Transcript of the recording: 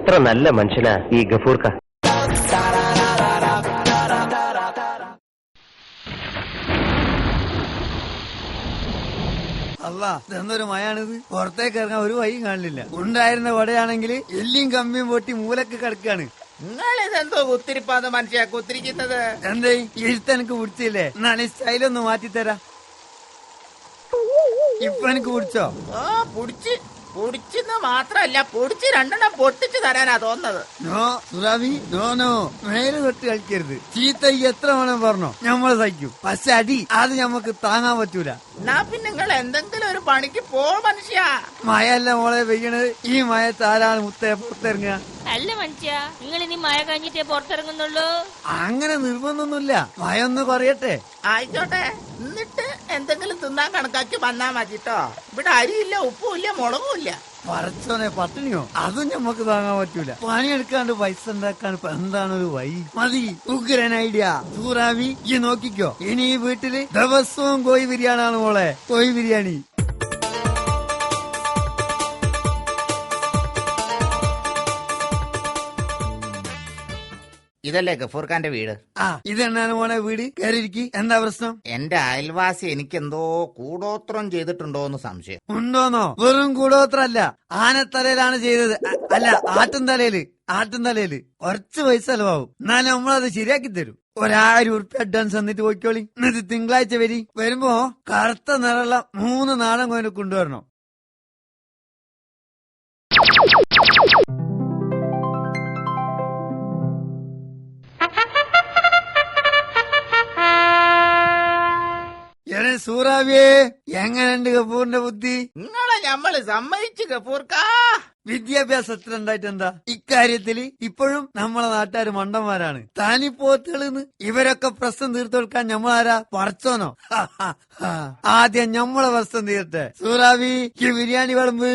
എത്ര നല്ല മനുഷ്യനാ ഈ ഗഫൂർക്ക. അല്ല ഇതെന്തൊരു മയാണിത്. പുറത്തേക്ക് ഇറങ്ങാൻ ഒരു വഴിയും കാണില്ല. ഉണ്ടായിരുന്ന വടയാണെങ്കിൽ എല്ലിയും കമ്പിയും പൊട്ടി മൂലക്ക് കിടക്കാണ്. നിങ്ങളിതെന്തോ കുത്തിരിപ്പാന്ന് മനുഷ്യ കുത്തിരിക്കുന്നത്? എന്തേ എഴുത്ത് എനിക്ക് പിടിച്ചില്ലേ? എന്നാണ് സ്റ്റൈലൊന്ന് മാറ്റിത്തരാ. ഇപ്പൊ എനിക്ക് പിടിച്ചോ? ഓ പൊടിച്ചെന്ന് മാത്രല്ല പൊടിച്ച് രണ്ടെണ്ണം പൊട്ടിച്ചു തരാനാ തോന്നുന്നത്. നോ സുറാവി, നോ നേരെ തൊട്ട് കളിക്കരുത്. ചീത്ത എത്ര വേണം പറഞ്ഞോ, ഞമ്മള് സഹിക്കും. പക്ഷെ അടി അത് ഞമ്മക്ക് താങ്ങാൻ പറ്റൂല. എന്നാ പിന്നെ നിങ്ങൾ എന്തെങ്കിലും ഒരു പണിക്ക് പോ മനുഷ്യ. മഴയല്ല മോളെ പെയ്യണത്. ഈ മഴത്ത് ആരാണ് മുത്തേ പുറത്തിറങ്ങുക? അല്ല മനുഷ്യ, നിങ്ങൾ ഇനി മഴ കഴിഞ്ഞിട്ടേ പുറത്തിറങ്ങുന്നുള്ളൂ? അങ്ങനെ നിർബന്ധമൊന്നുമില്ല. മഴ ഒന്ന് കുറയട്ടെ. ആയിക്കോട്ടെ, എന്നിട്ട് എന്തെങ്കിലും തിന്നാൻ കണക്കാക്കി വന്നാ മതിട്ടോ. ഇവിടെ അരിയില്ല, ഉപ്പുമില്ല, മുളകുമില്ല. പറച്ചോനെ പട്ടിണിയോ? അതും ഞമ്മക്ക് താങ്ങാൻ പറ്റൂല. പണിയെടുക്കാണ്ട് പൈസ ഉണ്ടാക്കാൻ ഇപ്പൊ എന്താണൊരു വഴി? മതി, ഉഗ്രൻ ഐഡിയ. സൂറാവി ഈ നോക്കിക്കോ, ഇനി ഈ വീട്ടില് ദിവസവും കോഴി ബിരിയാണിയാണ് മോളെ. കോഴി ബിരിയാണി. ഇതല്ലേ ഗഫൂർഖാന്റെ വീട്? ഇതെന്നാണ് മോനെ വീട്? കയറിയിരിക്കി. എന്താ പ്രശ്നം? എന്റെ അയൽവാസി എനിക്കെന്തോ കൂടോത്രം ചെയ്തിട്ടുണ്ടോന്ന് സംശയം. ഉണ്ടോന്നോ? വെറും കൂടോത്രല്ല, ആനത്തലയിലാണ് ചെയ്തത്. അല്ല, ആട്ടുംതലയില് കുറച്ച് പൈസ ചെലവാകും. എന്നാലും നമ്മളത് ശരിയാക്കി തരും. 1000 ഉറുപ്പ്യ അഡ്വാൻസ് തന്നിട്ട് പോയിക്കോളി. എന്നിട്ട് തിങ്കളാഴ്ച വരുമ്പോ കറുത്ത നിറമുള്ള 3 നാടൻ കോയിനെ കൊണ്ടുവരണം. സൂറാവിയെ, എങ്ങനെയുണ്ട് ഗഫൂറിന്റെ ബുദ്ധി? നിങ്ങളെ ഞമ്മള് സമ്മതിച്ചു ഗഫൂർക്കാ. വിദ്യാഭ്യാസം എത്ര ഉണ്ടായിട്ട് എന്താ? ഇക്കാര്യത്തില് ഇപ്പോഴും നമ്മളെ നാട്ടുകാര് മണ്ടന്മാരാണ്. താനിപ്പോത്തുകളെന്ന് ഇവരൊക്കെ പ്രശ്നം തീർത്തൊടുക്കാൻ ഞമ്മളാരാ? പറച്ചോനോ? ആദ്യം ഞമ്മളെ പ്രശ്നം തീർത്തെ. സൂറാവി, ഈ ബിരിയാണി വിളമ്പ്.